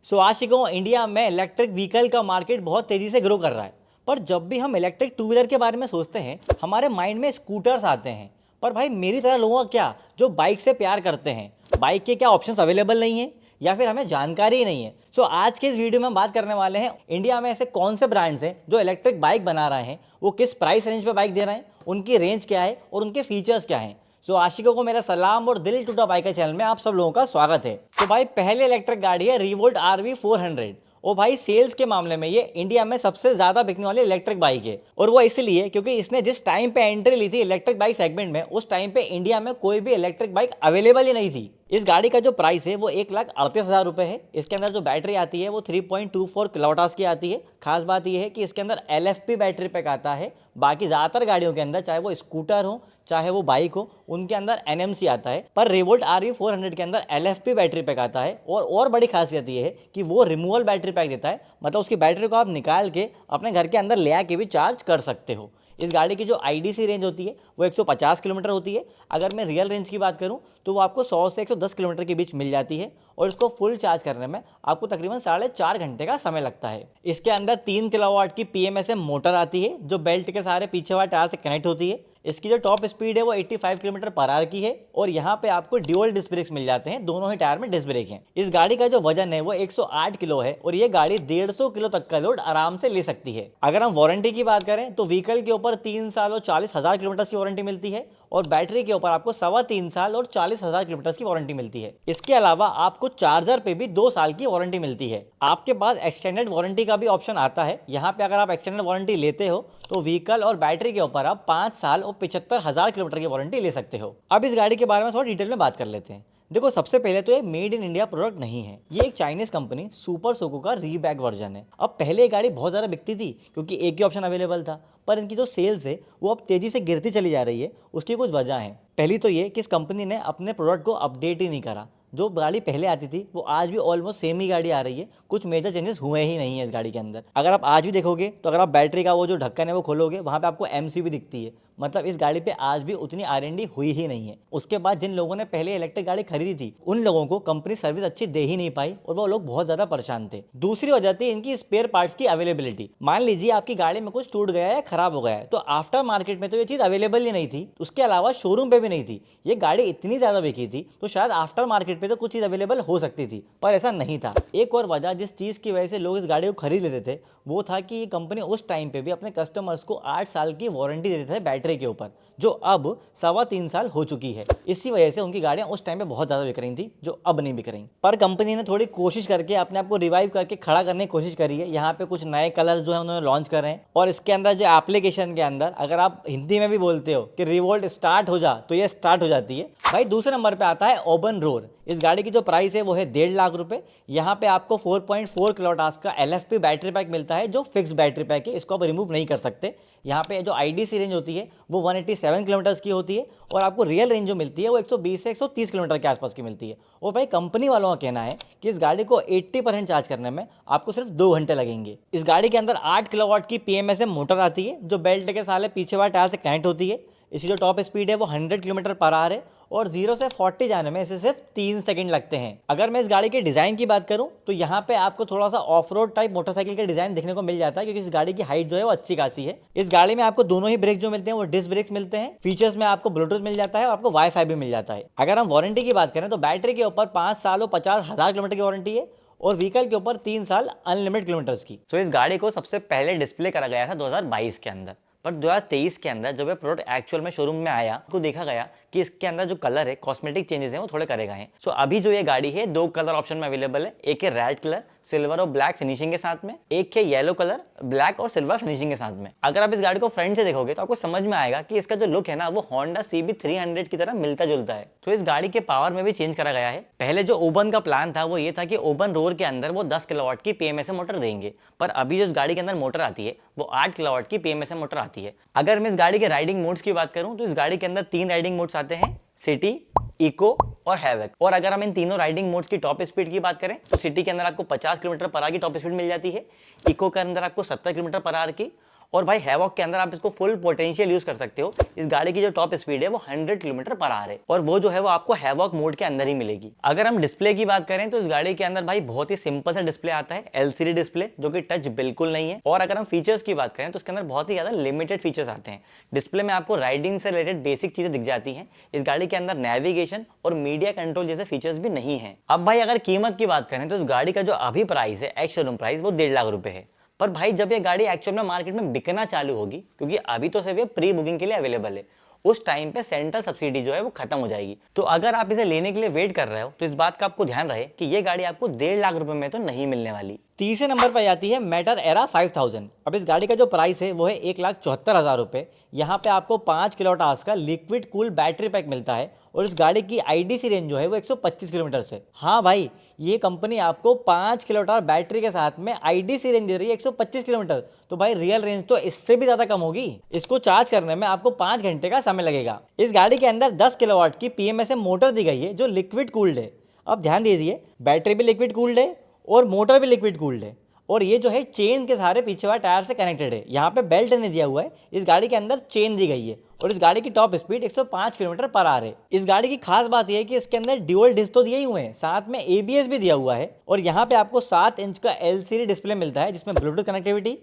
सो आशिकों, India में electric vehicle का market बहुत तेजी से ग्रो कर रहा है। पर जब भी हम इलेक्ट्रिक टू व्हीलर के बारे में सोचते हैं, हमारे माइंड में स्कूटर्स आते हैं। पर भाई मेरी तरह लोगों का क्या, जो बाइक से प्यार करते हैं, बाइक के क्या ऑप्शंस अवेलेबल नहीं है या फिर हमें जानकारी ही नहीं है। सो आज के इस वीडियो में हम बात करने वाले हैं इंडिया में ऐसे कौन से ब्रांड्स हैं जो इलेक्ट्रिक बाइक बना रहे हैं, वो किस प्राइस रेंज पे बाइक दे रहे हैं, उनकी रेंज क्या है और उनके फीचर्स क्या हैं। सो आशिकों को मेरा सलाम और दिल टूटा बाइकर चैनल में आप सब लोगों का स्वागत है। तो भाई पहले इलेक्ट्रिक गाड़ी है रिवोल्ट RV 400। ओ भाई सेल्स के मामले में ये इंडिया में सबसे ज्यादा बिकने वाली इलेक्ट्रिक बाइक है, और वो इसलिए क्योंकि इसने जिस टाइम पे एंट्री ली थी इलेक्ट्रिक बाइक सेगमेंट में, उस टाइम पे इंडिया में कोई भी इलेक्ट्रिक बाइक अवेलेबल ही नहीं थी। इस गाड़ी का जो प्राइस है वो 1,38,000 रुपए है। इसके अंदर जो बैटरी आती है वो 3.24 किलोवाट की आती है। खास बात यह है कि इसके अंदर LFP बैटरी पैक आता है। बाकी ज़्यादातर गाड़ियों के अंदर, चाहे वो स्कूटर हो चाहे वो बाइक हो, उनके अंदर NMC आता है। पर रिवोल्ट RV 400 के अंदर LFP बैटरी पैक आता है। और बड़ी खासियत ये है कि वो रिमूवल बैटरी पैक देता है, मतलब उसकी बैटरी को आप निकाल के अपने घर के अंदर ले आके भी चार्ज कर सकते हो। इस गाड़ी की जो IDC रेंज होती है वो 150 किलोमीटर होती है। अगर मैं रियल रेंज की बात करूं तो वो आपको 100 से 110 किलोमीटर के बीच मिल जाती है, और इसको फुल चार्ज करने में आपको तकरीबन 4.5 घंटे का समय लगता है। इसके अंदर 3 किलोवाट की PMSM मोटर आती है जो बेल्ट के सहारे पीछे वाले टायर से कनेक्ट होती है। इसकी जो टॉप स्पीड है वो 85 किलोमीटर पर आवर की है, और यहाँ पे आपको ड्यूअल डिस्क ब्रेक्स मिल जाते हैं, दोनों ही टायर में डिस्क ब्रेक हैं। इस गाड़ी का जो वजन है वो 108 किलो है, और ये गाड़ी 150 किलो तक का लोड आराम से ले सकती है। अगर हम वारंटी की बात करें तो व्हीकल के ऊपर 3 साल और 40,000 किलोमीटर की वारंटी मिलती है, और बैटरी के ऊपर आपको 3.25 साल और 40,000 किलोमीटर की वारंटी मिलती है। इसके अलावा आपको चार्जर पे भी 2 साल की वारंटी मिलती है। आपके पास एक्सटेंडेड वारंटी का भी ऑप्शन आता है। यहाँ पे अगर आप एक्सटेंडेड वारंटी लेते हो तो व्हीकल और बैटरी के ऊपर आप 5 साल और 75,000 किलोमीटर की वारंटी ले सकते हो। अब इस गाड़ी के बारे में थोड़ा डिटेल में बात कर लेते हैं। देखो, सबसे पहले तो ये मेड इन इंडिया प्रोडक्ट नहीं है, ये एक चाइनीज कंपनी सुपर सोको का रीबैक वर्जन है। अब पहले ये गाड़ी बहुत ज़्यादा बिकती थी क्योंकि एक ही ऑप्शन अवेलेबल था, पर इनकी जो सेल्स है वो अब तेजी से गिरती चली जा रही है। उसकी कुछ वजह है। पहली तो ये कि इस कंपनी ने अपने प्रोडक्ट को अपडेट ही नहीं करा। जो गाड़ी पहले आती थी वो आज भी ऑलमोस्ट सेम ही गाड़ी आ रही है, कुछ मेजर चेंजेस हुए ही नहीं है इस गाड़ी के अंदर। अगर आप आज भी देखोगे तो अगर आप बैटरी का वो जो ढक्कन है वो खोलोगे, वहाँ पे आपको MCB दिखती है, मतलब इस गाड़ी पे आज भी उतनी R&D हुई ही नहीं है। उसके बाद जिन लोगों ने पहले इलेक्ट्रिक गाड़ी खरीदी थी उन लोगों को कंपनी सर्विस अच्छी दे ही नहीं पाई, और वो लोग बहुत ज्यादा परेशान थे। दूसरी वजह थी इनकी स्पेयर पार्ट्स की अवेलेबिलिटी। मान लीजिए आपकी गाड़ी में कुछ टूट गया या खराब हो गया है, तो आफ्टर मार्केट में तो ये चीज अवेलेबल ही नहीं थी, उसके अलावा शोरूम पे भी नहीं थी। ये गाड़ी इतनी ज्यादा बिकी थी तो शायद आफ्टर मार्केट पे तो कुछ चीज अवेलेबल हो सकती थी, पर ऐसा नहीं था। एक और वजह जिस चीज की वजह से लोग इस गाड़ी को खरीद लेते थे वो था कि ये कंपनी उस टाइम पे भी अपने कस्टमर्स को 8 साल की वारंटी देते थे बैटरी के ऊपर, जो अब 3.25 साल हो चुकी है। इसी वजह से उनकी गाड़ियां उस टाइम पे बहुत ज्यादा बिक रही थी, जो अब नहीं बिक रही। पर कंपनी ने थोड़ी कोशिश करके अपने आप को रिवाइव करके खड़ा करने की कोशिश करी है। यहाँ पे कुछ नए कलर जो है उन्होंने लॉन्च कर रहे हैं, और इसके अंदर जो एप्लीकेशन के अंदर अगर आप हिंदी में भी बोलते हो कि रिवोल्ट स्टार्ट हो जा, तो ये स्टार्ट हो जाती है। भाई दूसरे नंबर पे आता है ओबन रोर। इस गाड़ी की जो प्राइस है वो है 1.5 लाख रुपए। यहाँ पे आपको 4.4 किलोवाट का LFP बैटरी पैक मिलता है, जो फिक्स बैटरी पैक है, इसको आप रिमूव नहीं कर सकते। यहाँ पे जो IDC रेंज होती है वो 187 किलोमीटर की होती है, और आपको रियल रेंज जो मिलती है वो 120 से 130 किलोमीटर के आसपास की मिलती है। और भाई कंपनी वालों का कहना है कि इस गाड़ी को 80% चार्ज करने में आपको सिर्फ 2 घंटे लगेंगे। इस गाड़ी के अंदर 8 किलोवाट की PMSM मोटर आती है जो बेल्ट के साले पीछे वाले टायर से कनेक्ट होती है। इसकी जो टॉप स्पीड है वो 100 किलोमीटर पर आवर है, और 0 से 40 जाने में इसे सिर्फ 3 सेकंड लगते हैं। अगर मैं इस गाड़ी के डिजाइन की बात करूं तो यहाँ पे आपको थोड़ा सा ऑफ रोड टाइप मोटरसाइकिल का डिजाइन देखने को मिल जाता है, क्योंकि इस गाड़ी की हाइट जो है वो अच्छी खासी है। इस गाड़ी में आपको दोनों ही ब्रेक जो मिलते हैं वो डिस्क ब्रेक्स मिलते हैं। फीचर्स में आपको ब्लूटूथ मिल जाता है और आपको वाईफाई भी मिल जाता है। अगर हम वारंटी की बात करें तो बैटरी के ऊपर 5 साल और 50,000 किलोमीटर की वारंटी है, और व्हीकल के ऊपर 3 साल अनलिमिटेड किलोमीटर्स की। तो इस गाड़ी को सबसे पहले डिस्प्ले करा गया था 2022 के अंदर, पर 2023 के अंदर जब ये प्रोडक्ट एक्चुअल में शोरूम में आया तो देखा गया कि इसके अंदर जो कलर है, कॉस्मेटिक चेंजेस हैं, वो थोड़े करे गए हैं। सो अभी जो ये गाड़ी है 2 कलर ऑप्शन में अवेलेबल है। एक है रेड कलर सिल्वर और ब्लैक फिनिशिंग के साथ में, एक है येलो कलर ब्लैक और सिल्वर फिनिशिंग के साथ में। अगर आप इस गाड़ी को फ्रंट से देखोगे तो आपको समझ में आएगा कि इसका जो लुक है ना वो होंडा CB300 की तरह मिलता जुलता है। तो इस गाड़ी के पावर में भी चेंज करा गया है। पहले जो ओबन का प्लान था वो ये था कि ओबन रोर के अंदर वो 10 किलोवाट की PMSM मोटर देंगे, पर अभी जो इस गाड़ी के अंदर मोटर आती है वो 8 किलोवाट की PMSM मोटर आती है। अगर मैं इस गाड़ी के राइडिंग मोड्स की बात करूं तो इस गाड़ी के अंदर 3 राइडिंग मोड्स आते हैं, सिटी, इको और हैवक। और अगर हम इन तीनों राइडिंग मोड्स की टॉप स्पीड की बात करें तो सिटी के अंदर आपको 50 किलोमीटर पर आवर की टॉप स्पीड मिल जाती है, इको के अंदर आपको 70 किलोमीटर पर आवर की, और भाई हैवॉक के अंदर आप इसको फुल पोटेंशियल यूज कर सकते हो। इस गाड़ी की जो टॉप स्पीड है वो 100 किलोमीटर पर आवर है और वो जो है वो आपको हैवॉक मोड के अंदर ही मिलेगी। अगर हम डिस्प्ले की बात करें तो इस गाड़ी के अंदर भाई बहुत ही सिंपल सा डिस्प्ले आता है, एलसीडी डिस्प्ले, जो कि टच बिल्कुल नहीं है। और अगर हम फीचर्स की बात करें तो इसके अंदर बहुत ही ज्यादा लिमिटेड फीचर्स आते हैं। डिस्प्ले में आपको राइडिंग से रिलेटेड बेसिक चीजें दिख जाती हैं। इस गाड़ी के अंदर नेविगेशन और मीडिया कंट्रोल जैसे फीचर्स भी नहीं है। अब भाई अगर कीमत की बात करें तो इस गाड़ी का जो अभी प्राइस है, एक्स शोरूम प्राइस, वो 1.5 लाख रुपए है। पर भाई जब ये गाड़ी एक्चुअल में मार्केट में बिकना चालू होगी, क्योंकि अभी तो सिर्फ ये प्री बुकिंग के लिए अवेलेबल है, उस टाइम पे सेंट्रल सब्सिडी जो है वो खत्म हो जाएगी। तो अगर आप इसे लेने के लिए वेट कर रहे हो तो इस बात का आपको ध्यान रहे कि ये गाड़ी आपको 1.5 लाख रुपए में तो नहीं मिलने वाली। तीसरे नंबर पर आती है मैटर एरा 5000। अब इस गाड़ी का जो प्राइस है वो है 1,74,000 रुपए। यहाँ पे आपको 5 किलोवाट आवर्स का लिक्विड कूल बैटरी पैक मिलता है और इस गाड़ी की आईडीसी रेंज जो है वो 125 किलोमीटर से। हाँ भाई, ये कंपनी आपको 5 किलोवाट आवर बैटरी के साथ में आईडीसी रेंज दे रही है 125 किलोमीटर। तो भाई रियल रेंज तो इससे भी ज्यादा कम होगी। इसको चार्ज करने में आपको 5 घंटे का समय लगेगा। इस गाड़ी के अंदर 10 किलोवाट की पीएमएसएम मोटर दी गई है जो लिक्विड कूल्ड है। अब ध्यान दीजिए, बैटरी भी लिक्विड कूल्ड है और मोटर भी लिक्विड कूल्ड है और ये जो है चेन के सहारे पीछे वाले टायर से कनेक्टेड है। यहाँ पे बेल्ट नहीं दिया हुआ है, इस गाड़ी के अंदर चेन दी गई है और इस गाड़ी की top speed 105 kilometre per hour है। इस गाड़ी की खास बात यह है कि इसके अंदर ड्यूअल डिस्क तो दिए ही हुए हैं, साथ में एबीएस भी दिया हुआ है और यहाँ पे आपको 7 इंच का एलसीडी डिस्प्ले मिलता है जिसमें ब्लूटूथ कनेक्टिविटी,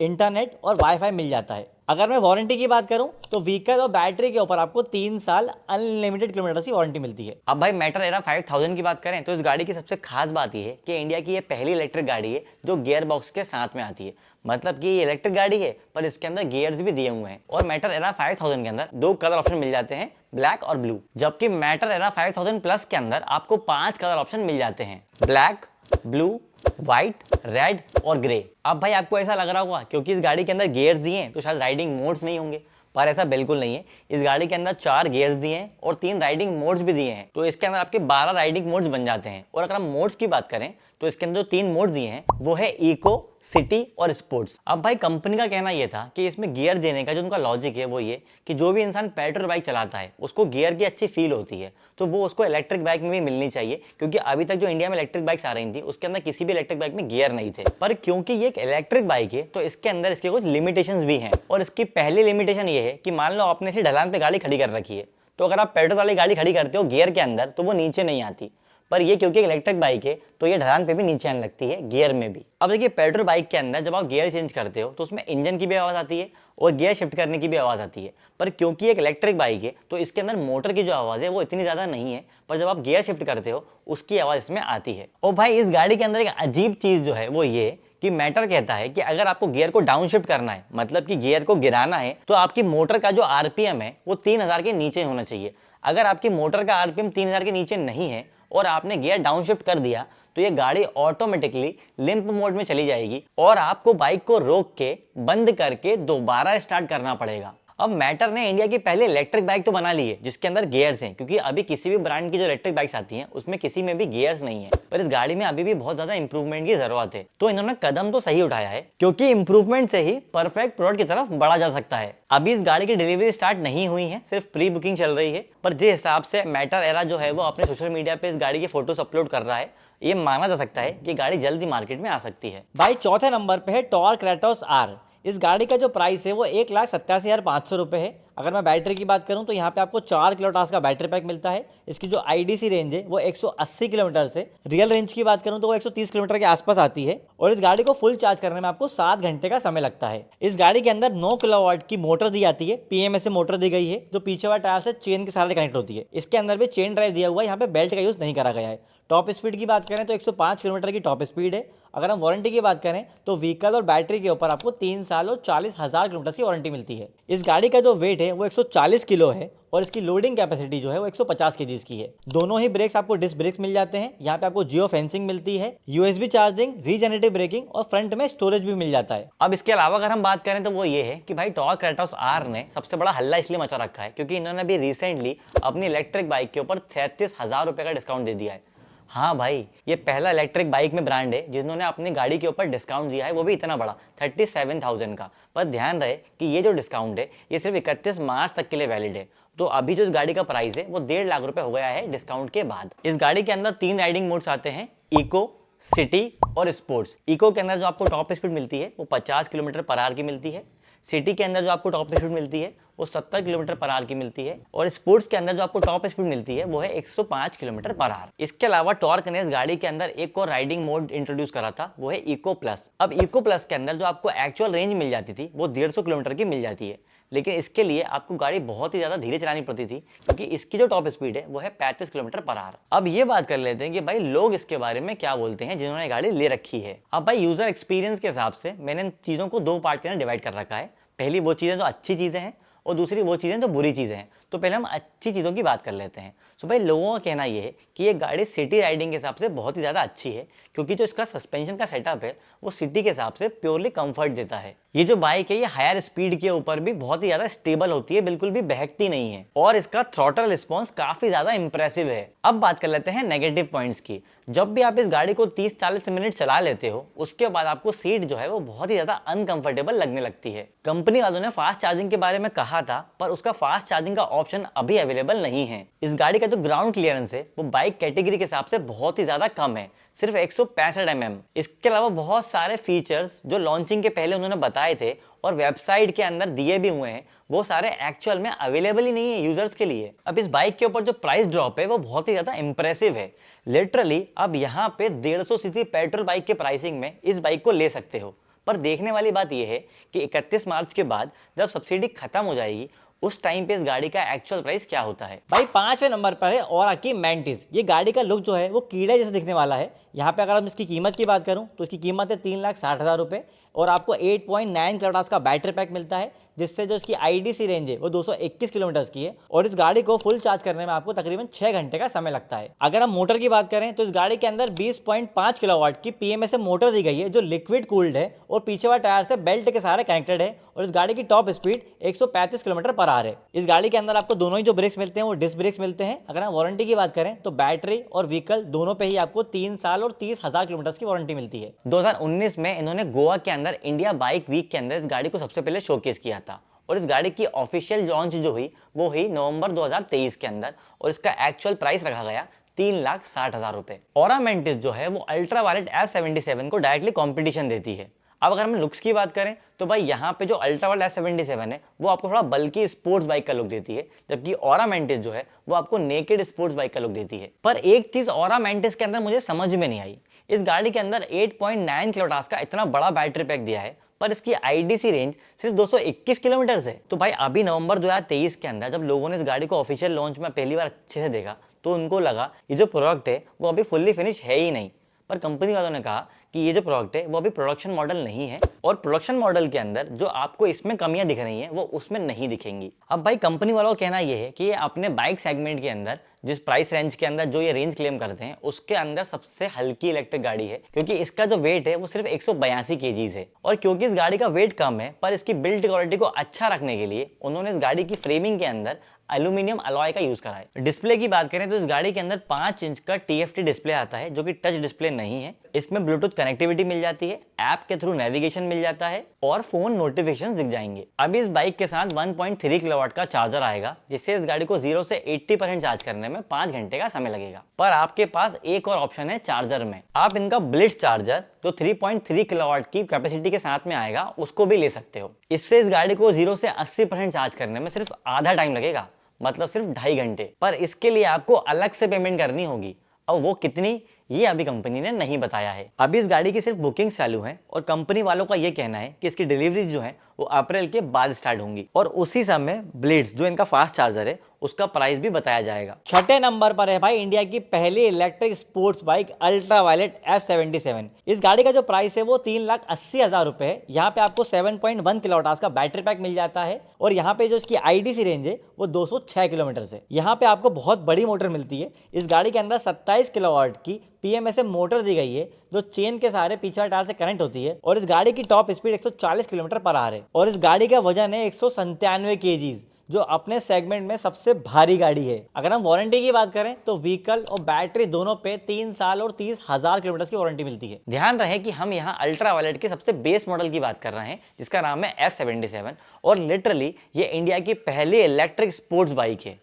इंटरनेट और वाईफाई मिल जाता है। अगर मैं वारंटी की बात करूं तो व्हीकल और बैटरी के ऊपर आपको 3 साल अनलिमिटेड किलोमीटर की वारंटी मिलती है। अब भाई मैटर एरा 5000 की बात करें तो इस गाड़ी की सबसे खास बात यह है कि इंडिया की ये पहली इलेक्ट्रिक गाड़ी है जो गियर बॉक्स के साथ में आती है। मतलब कि ये इलेक्ट्रिक गाड़ी है पर इसके अंदर गियर्स भी दिए हुए हैं। और मैटर एरा 5000 के अंदर 2 कलर ऑप्शन मिल जाते हैं, ब्लैक और ब्लू। जबकि मैटर एरा 5000 प्लस के अंदर आपको 5 कलर ऑप्शन मिल जाते हैं, ब्लैक, ब्लू, व्हाइट, रेड और ग्रे। अब भाई आपको ऐसा लग रहा होगा क्योंकि इस गाड़ी के अंदर गियर्स दिए हैं तो शायद राइडिंग मोड्स नहीं होंगे, पर ऐसा बिल्कुल नहीं है। इस गाड़ी के अंदर 4 गियर्स दिए हैं और 3 राइडिंग मोड्स भी दिए हैं, तो इसके अंदर आपके 12 राइडिंग मोड्स बन जाते हैं। और अगर हम मोड्स की बात करें तो इसके अंदर जो 3 मोड्स दिए हैं वो है इको, सिटी और स्पोर्ट्स। अब भाई कंपनी का कहना यह था कि इसमें गियर देने का जो उनका लॉजिक है वो ये कि जो भी इंसान पेट्रोल बाइक चलाता है उसको गियर की अच्छी फील होती है, तो वो उसको इलेक्ट्रिक बाइक में भी मिलनी चाहिए। क्योंकि अभी तक जो इंडिया में इलेक्ट्रिक बाइक्स आ रही थी उसके अंदर किसी भी इलेक्ट्रिक बाइक में गियर नहीं थे। पर क्योंकि ये एक इलेक्ट्रिक बाइक है तो इसके अंदर इसके कुछ लिमिटेशंस भी हैं। और इसकी पहली लिमिटेशन ये है कि मान लो आपने इसे ढलान पे गाड़ी खड़ी कर रखी है, तो अगर आप पेट्रोल वाली गाड़ी खड़ी करते हो गियर के अंदर तो वो नीचे नहीं आती। पर ये क्योंकि इलेक्ट्रिक बाइक है तो ये ढलान पे भी नीचे आने लगती है, गियर में भी। अब देखिए, पेट्रोल बाइक के अंदर जब आप गियर चेंज करते हो तो उसमें इंजन की भी आवाज़ आती है और गियर शिफ्ट करने की भी आवाज़ आती है। पर क्योंकि एक इलेक्ट्रिक बाइक है तो इसके अंदर मोटर की जो आवाज़ है वो इतनी ज़्यादा नहीं है, पर जब आप गियर शिफ्ट करते हो उसकी आवाज़ इसमें आती है। और भाई इस गाड़ी के अंदर एक अजीब चीज़ जो है वो ये कि मैटर कहता है कि अगर आपको गियर को डाउन शिफ्ट करना है, मतलब कि गियर को गिराना है, तो आपकी मोटर का जो आरपीएम है वो 3000 के नीचे होना चाहिए। अगर आपकी मोटर का आरपीएम 3000 के नीचे नहीं है और आपने गियर डाउन शिफ्ट कर दिया तो ये गाड़ी ऑटोमेटिकली लिंप मोड में चली जाएगी और आपको बाइक को रोक के बंद करके दोबारा स्टार्ट करना पड़ेगा। अब मैटर ने इंडिया की पहली इलेक्ट्रिक बाइक तो बना ली है जिसके अंदर गियर्स हैं, क्योंकि अभी किसी भी ब्रांड की जो इलेक्ट्रिक बाइक्स आती हैं उसमें किसी में भी गियर्स नहीं है। पर इस गाड़ी में अभी भी बहुत ज्यादा इंप्रूवमेंट की जरूरत है। तो इन्होंने कदम तो सही उठाया है, क्योंकि इंप्रूवमेंट से ही परफेक्ट प्रोडक्ट की तरफ बढ़ा जा सकता है। अभी इस गाड़ी की डिलीवरी स्टार्ट नहीं हुई है, सिर्फ प्री बुकिंग चल रही है। पर जिस हिसाब से मैटर एरा जो है वो अपने सोशल मीडिया पे इस गाड़ी की फोटोज अपलोड कर रहा है, ये माना जा सकता है कि गाड़ी जल्दी मार्केट में आ सकती है। भाई चौथे नंबर पे है टॉर्क क्रेटोस आर। इस गाड़ी का जो प्राइस है वो 1,87,500 रुपये है। अगर मैं बैटरी की बात करूं तो यहाँ पे आपको 4 किलोवाट आवर्स का बैटरी पैक मिलता है। इसकी जो आईडीसी रेंज है वो 180 किलोमीटर से, रियल रेंज की बात करूं तो वो 130 किलोमीटर के आसपास आती है। और इस गाड़ी को फुल चार्ज करने में आपको 7 घंटे का समय लगता है। इस गाड़ी के अंदर 9 किलोवाट की मोटर दी जाती है, पीएमएस मोटर दी गई है जो पीछे वाले टायर से चेन के सहारे कनेक्ट होती है। इसके अंदर भी चेन ड्राइव दिया हुआ है, यहाँ पे बेल्ट का यूज नहीं करा गया है। टॉप स्पीड की बात करें तो 105 किलोमीटर की टॉप स्पीड है। अगर हम वारंटी की बात करें तो व्हीकल और बैटरी के ऊपर आपको 3 साल और 40,000 किलोमीटर की वारंटी मिलती है। इस गाड़ी का जो वेट है वो 140 किलो है और इसकी लोडिंग कैपेसिटी जो है वो 150 केजीज की है। दोनों ही ब्रेक्स आपको डिस्क ब्रेक्स मिल जाते हैं। यहाँ पे आपको जियो फेंसिंग मिलती है, यूएसबी चार्जिंग, रीजेनरेटिव ब्रेकिंग और फ्रंट में स्टोरेज भी मिल जाता है। अब इसके अलावा अगर हम बात करें तो वो ये है कि भाई टॉर्क क्रेटोस आर ने सबसे बड़ा हल्ला इसलिए मचा रखा है क्योंकि इन्होंने अभी रिसेंटली अपनी इलेक्ट्रिक बाइक के ऊपर 33,000 रुपए का डिस्काउंट दे दिया है। हाँ भाई, ये पहला इलेक्ट्रिक बाइक में ब्रांड है जिन्होंने अपनी गाड़ी के ऊपर डिस्काउंट दिया है, वो भी इतना बड़ा 37,000 का। पर ध्यान रहे कि ये जो डिस्काउंट है ये सिर्फ 31 मार्च तक के लिए वैलिड है। तो अभी जो इस गाड़ी का प्राइस है वो 1.5 लाख रुपए हो गया है डिस्काउंट के बाद। इस गाड़ी के अंदर 3 राइडिंग मोड्स आते हैं, इको, सिटी और स्पोर्ट्स। इको के अंदर जो आपको टॉप स्पीड मिलती है वो 50 किलोमीटर पर आवर की मिलती है। सिटी के अंदर जो आपको टॉप स्पीड मिलती है वो 70 किलोमीटर पर आवर की मिलती है और स्पोर्ट्स के अंदर जो आपको टॉप स्पीड मिलती है वो है 105 किलोमीटर पर आवर। इसके अलावा टॉर्क ने इस गाड़ी के अंदर एक और राइडिंग मोड इंट्रोड्यूस करा था, वो है इको प्लस। अब इको प्लस के अंदर जो आपको एक्चुअल रेंज मिल जाती थी वो 150 किलोमीटर की मिल जाती है, लेकिन इसके लिए आपको गाड़ी बहुत ही ज्यादा धीरे चलानी पड़ती थी क्योंकि इसकी जो टॉप स्पीड है वो है 35 किलोमीटर पर आवर। अब ये बात कर लेते हैं कि भाई लोग इसके बारे में क्या बोलते हैं जिन्होंने गाड़ी ले रखी है। अब भाई यूजर एक्सपीरियंस के हिसाब से मैंने इन चीजों को दो पार्ट के अंदर डिवाइड कर रखा है। पहली वो चीजें जो अच्छी चीजें हैं और दूसरी वो चीज़ें जो बुरी चीज़ें हैं। तो पहले हम अच्छी चीज़ों की बात कर लेते हैं। सो भाई लोगों का कहना ये है कि ये गाड़ी सिटी राइडिंग के हिसाब से बहुत ही ज़्यादा अच्छी है क्योंकि जो इसका सस्पेंशन का सेटअप है वो सिटी के हिसाब से प्योरली कंफर्ट देता है। ये जो बाइक है ये हायर स्पीड के ऊपर भी बहुत ही ज़्यादा स्टेबल होती है, बिल्कुल भी बहकती नहीं है और इसका थ्रॉटल रिस्पॉन्स काफ़ी ज़्यादा इंप्रेसिव है। अब बात कर लेते हैं नेगेटिव पॉइंट्स की। जब भी आप इस गाड़ी को 30-40 मिनट चला लेते हो उसके बाद आपको सीट जो है वो बहुत ही ज़्यादा अनकंफर्टेबल लगने लगती है। कंपनी वालों ने फास्ट चार्जिंग के बारे में कहा था पर उसका फास्ट चार्जिंग का ऑप्शन अभी अवेलेबल नहीं है। इस गाड़ी का जो ग्राउंड क्लियरेंस है वो बाइक कैटेगरी के हिसाब से बहुत ही ज्यादा कम है, सिर्फ 165 mm। इसके अलावा बहुत सारे फीचर्स जो लॉन्चिंग के पहले उन्होंने बताए थे और वेबसाइट के अंदर दिए भी हुए हैं वो सारे एक्चुअल में अवेलेबल ही नहीं है यूजर्स के लिए। अब इस बाइक के ऊपर जो प्राइस ड्रॉप है वो बहुत ही ज्यादा इंप्रेसिव है। लिटरली अब यहाँ पे 150 सीसी पेट्रोल बाइक के प्राइसिंग में इस बाइक को ले सकते हो। पर देखने वाली बात यह है कि 31 मार्च के बाद जब सब्सिडी खत्म हो जाएगी उस टाइम पे इस गाड़ी का एक्चुअल प्राइस क्या होता है। भाई 5वें नंबर पर है ऑरा की मैंटिस। ये गाड़ी का लुक जो है वो कीड़े जैसे दिखने वाला है। यहाँ पे अगर हम इसकी कीमत की बात करूँ तो इसकी कीमत है 3,60,000 रुपये और आपको 8.9 किलोवाट का बैटरी पैक मिलता है जिससे जो इसकी आईडीसी रेंज है वो 221 किलोमीटर की है और इस गाड़ी को फुल चार्ज करने में आपको तकरीबन 6 घंटे का समय लगता है। अगर हम मोटर की बात करें तो इस गाड़ी के अंदर 20.5 किलोवाट की पीएमए मोटर दी गई है जो लिक्विड कूल्ड है और पीछे वाले टायर से बेल्ट के सहारे कनेक्टेड है और इस गाड़ी की top speed 135 kilometre per hour है। इस गाड़ी के अंदर आपको दोनों ही जो ब्रेक्स मिलते हैं वो डिस्क ब्रेक्स मिलते हैं। अगर हम वारंटी की बात करें तो बैटरी और व्हीकल दोनों पे ही आपको 3 साल और 30,000 किलोमीटर की वारंटी मिलती है। 2019 में इन्होंने गोवा के अंदर इंडिया बाइक वीक के अंदर इस गाड़ी को सबसे पहले शोकेस किया था और इस गाड़ी की ऑफिशियल लॉन्च जो हुई वो हुई नवंबर 2023 के अंदर और इसका एक्चुअल प्राइस रखा गया 3,60,000 रुपए। ऑरा मेंटिस जो है वो अल्ट्रा वायलेट F77 को डायरेक्टली कॉम्पिटिशन देती है। अब अगर हम लुक्स की बात करें तो भाई यहाँ पे जो अल्ट्रा वायलेट F77 है वो आपको थोड़ा बल्कि स्पोर्ट्स बाइक का लुक देती है, जबकि ऑरा मेंटिस जो है वो आपको नेकेड स्पोर्ट्स बाइक का लुक देती है। पर एक चीज ऑरा मेंटिस के अंदर मुझे समझ में नहीं आई। इस गाड़ी के अंदर 8.9 किलोवाट का इतना बड़ा बैटरी पैक दिया है पर इसकी आईडीसी रेंज सिर्फ 221 किलोमीटर है। तो भाई अभी नवंबर 2023 के अंदर जब लोगों ने इस गाड़ी को ऑफिशियल लॉन्च में पहली बार अच्छे से देखा तो उनको लगा ये जो प्रोडक्ट है वो अभी फुल्ली फिनिश है ही नहीं। पर कंपनी वालों ने कहा कि ये जो प्रोडक्ट है वो अभी प्रोडक्शन मॉडल नहीं है और प्रोडक्शन मॉडल के अंदर जो आपको इसमें कमियां दिख रही हैं वो उसमें नहीं दिखेंगी। अब भाई कंपनी वालों का कहना ये है कि ये अपने बाइक सेगमेंट के अंदर जिस प्राइस रेंज के अंदर जो ये रेंज क्लेम करते हैं उसके अंदर सबसे हल्की इलेक्ट्रिक गाड़ी है क्योंकि इसका जो वेट है वो सिर्फ 182 केजीज है। और क्योंकि इस गाड़ी का वेट कम है पर इसकी बिल्ड क्वालिटी को अच्छा रखने के लिए उन्होंने इस गाड़ी की फ्रेमिंग के अंदर एल्यूमिनियम अलॉय का यूज करा है। डिस्प्ले की बात करें तो इस गाड़ी के अंदर 5 इंच का TFT डिस्प्ले आता है जो कि टच डिस्प्ले नहीं है। इसमें ब्लूटूथ कनेक्टिविटी मिल जाती है, ऐप के थ्रू नेविगेशन मिल जाता है और फोन नोटिफिकेशन दिख जाएंगे। अभी इस बाइक के साथ 1.3 किलोवाट का चार्जर आएगा जिससे इस गाड़ी को 0 से 80% चार्ज करने में 5 घंटे का समय लगेगा। पर आपके पास एक और ऑप्शन है चार्जर में, आप इनका ब्लिट्ज चार्जर जो 3.3 किलोवाट की कैपेसिटी के साथ में आएगा उसको भी ले सकते हो। इससे इस गाड़ी को 0 से 80% चार्ज करने में सिर्फ आधा टाइम लगेगा, मतलब सिर्फ 2.5 घंटे। पर इसके लिए आपको अलग से पेमेंट करनी होगी। अब वो कितनी ये अभी कंपनी ने नहीं बताया है। अभी इस गाड़ी की सिर्फ बुकिंग चालू है और कंपनी वालों का ये कहना है कि इसकी डिलीवरी जो है वो अप्रैल के बाद स्टार्ट होंगी और उसी समय ब्लिट्ज जो इनका फास्ट चार्जर है उसका प्राइस भी बताया जाएगा। 6ठे नंबर पर है भाई इंडिया की पहली electric sports bike Ultraviolette F77। इस गाड़ी का जो प्राइस है वो 3,80,000 रुपए है। यहाँ पे आपको 7.1 किलोवाट का बैटरी पैक मिल जाता है और यहाँ पे जो इसकी आईडीसी रेंज है वो 206 किलोमीटर है। यहाँ पे आपको बहुत बड़ी मोटर मिलती है। इस गाड़ी के अंदर 27 किलोवाट की पीएमए मोटर दी गई है जो चेन के सहारे पीछे टायर से कनेक्ट होती है और इस गाड़ी की top speed 140 kilometre per hour है और इस गाड़ी का वजन है 197 केजीज जो अपने सेगमेंट में सबसे भारी गाड़ी है। अगर हम वारंटी की बात करें तो व्हीकल और बैटरी दोनों पे 3 साल और 30,000 किलोमीटर की वारंटी मिलती है। ध्यान रहे कि हम यहाँ अल्ट्रा वायलेट के सबसे बेस मॉडल की बात कर रहे हैं जिसका नाम है F77 और लिटरली ये इंडिया की पहली इलेक्ट्रिक स्पोर्ट्स बाइक है।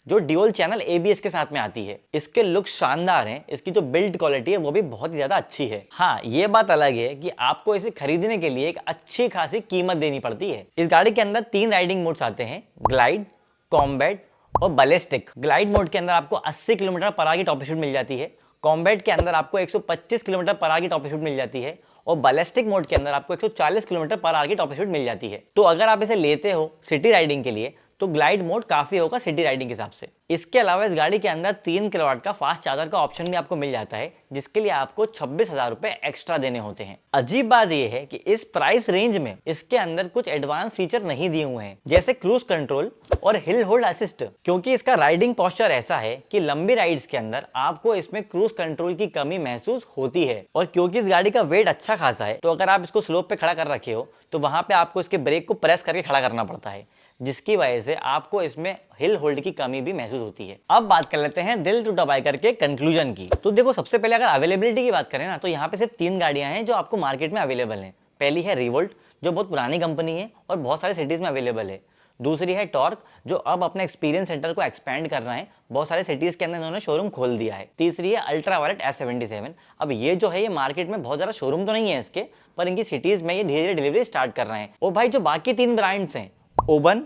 जो ड्यूल चैनल ABS के साथ में आती है। इसके लुक शानदार हैं, इसकी जो बिल्ड क्वालिटी है वो भी बहुत ही ज्यादा अच्छी है। हाँ, ये बात अलग है कि आपको इसे खरीदने के लिए एक अच्छी खासी कीमत देनी पड़ती है। इस गाड़ी के अंदर 3 राइडिंग मोड्स आते हैं, ग्लाइड, कॉम्बैट और बैलिस्टिक। ग्लाइड मोड के अंदर आपको 80 किलोमीटर पर आवर की टॉप स्पीड मिल जाती है, कॉम्बैट के अंदर आपको 125 किलोमीटर पर आवर की टॉप स्पीड मिल जाती है और बैलिस्टिक मोड के अंदर आपको 140 किलोमीटर पर आवर की टॉप स्पीड मिल जाती है। तो अगर आप इसे लेते हो सिटी राइडिंग के लिए तो ग्लाइड मोड काफी होगा सिटी राइडिंग के हिसाब से। इसके अलावा इस गाड़ी के अंदर 3 किलोवाट का फास्ट चार्जर का ऑप्शन भी आपको मिल जाता है, जिसके लिए आपको 26,000 रुपए एक्स्ट्रा देने होते हैं। अजीब बात यह है कि इस प्राइस रेंज में इसके अंदर कुछ एडवांस फीचर नहीं दिए हुए हैं, जैसे क्रूज कंट्रोल और हिल होल्ड असिस्ट, क्योंकि इसका राइडिंग पोस्चर ऐसा है कि लंबी राइड्स के अंदर आपको इसमें क्रूज कंट्रोल की कमी महसूस होती है। और क्योंकि इस गाड़ी का वेट अच्छा खासा है, तो अगर आप इसको स्लोप पे खड़ा कर रखे हो तो वहां पे आपको इसके ब्रेक को प्रेस करके खड़ा करना पड़ता है, जिसकी वजह से आपको इसमें हिल होल्ड की कमी भी महसूस होती है। अब बात कर लेते हैं दिल टूटा बाइकर के कंक्लूजन की। तो देखो, सबसे पहले अगर अवेलेबिलिटी की बात करें ना, तो यहाँ पे सिर्फ 3 गाड़ियां हैं जो आपको मार्केट में अवेलेबल हैं। पहली है रिवोल्ट, जो बहुत पुरानी कंपनी है और बहुत सारे सिटीज में अवेलेबल है। दूसरी है टॉर्क, जो अब अपने एक्सपीरियंस सेंटर को एक्सपेंड कर रहे हैं, बहुत सारे सिटीज के अंदर इन्होंने शोरूम खोल दिया है। तीसरी है अल्ट्रा वायलेट S77। अब ये जो है, ये मार्केट में बहुत ज्यादा शोरूम तो नहीं है इसके, पर इनकी सिटीज में ये धीरे धीरे डिलीवरी स्टार्ट कर रहे हैं। और भाई जो बाकी 3 ब्रांड्स हैं, ओबन,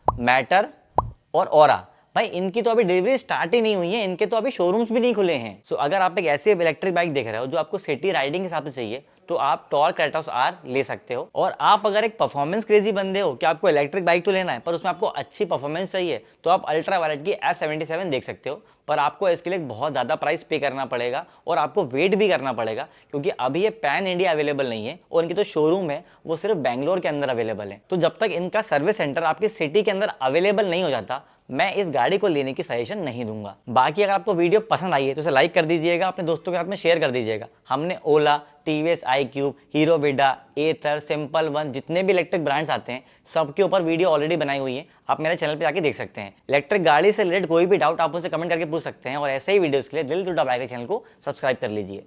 मैटर और ओरा, भाई इनकी तो अभी डिलीवरी स्टार्ट ही नहीं हुई है, इनके तो अभी शोरूम्स भी नहीं खुले हैं। सो अगर आप एक ऐसे इलेक्ट्रिक बाइक देख रहे हो जो आपको सिटी राइडिंग के हिसाब से चाहिए, तो आप टॉर्क क्रेटोस R ले सकते हो। और आप अगर एक परफॉर्मेंस क्रेजी बंदे हो कि आपको इलेक्ट्रिक बाइक तो लेना है पर उसमें आपको अच्छी परफॉर्मेंस चाहिए, तो आप अल्ट्रा वायलेट की S77 देख सकते हो। पर आपको इसके लिए बहुत ज़्यादा प्राइस पे करना पड़ेगा और आपको वेट भी करना पड़ेगा, क्योंकि अभी ये पैन इंडिया अवेलेबल नहीं है और इनकी जो शोरूम है वो सिर्फ बैंगलोर के अंदर अवेलेबल है। तो जब तक इनका सर्विस सेंटर आपकी सिटी के अंदर अवेलेबल नहीं हो जाता, मैं इस गाड़ी को लेने की सजेशन नहीं दूंगा। बाकी अगर आपको वीडियो पसंद आई है तो इसे लाइक कर दीजिएगा, अपने दोस्तों के साथ में शेयर कर दीजिएगा। हमने ओला, TVS iQube, हीरो विडा, एथर, सिंपल वन, जितने भी इलेक्ट्रिक ब्रांड्स आते हैं सबके ऊपर वीडियो ऑलरेडी बनाई हुई है, आप मेरे चैनल पे जाके देख सकते हैं। इलेक्ट्रिक गाड़ी से रिलेटेड कोई भी डाउट आप मुझसे कमेंट करके पूछ सकते हैं, और ऐसे ही वीडियोस के लिए दिल टूटा बाइक चैनल को सब्सक्राइब कर लीजिए।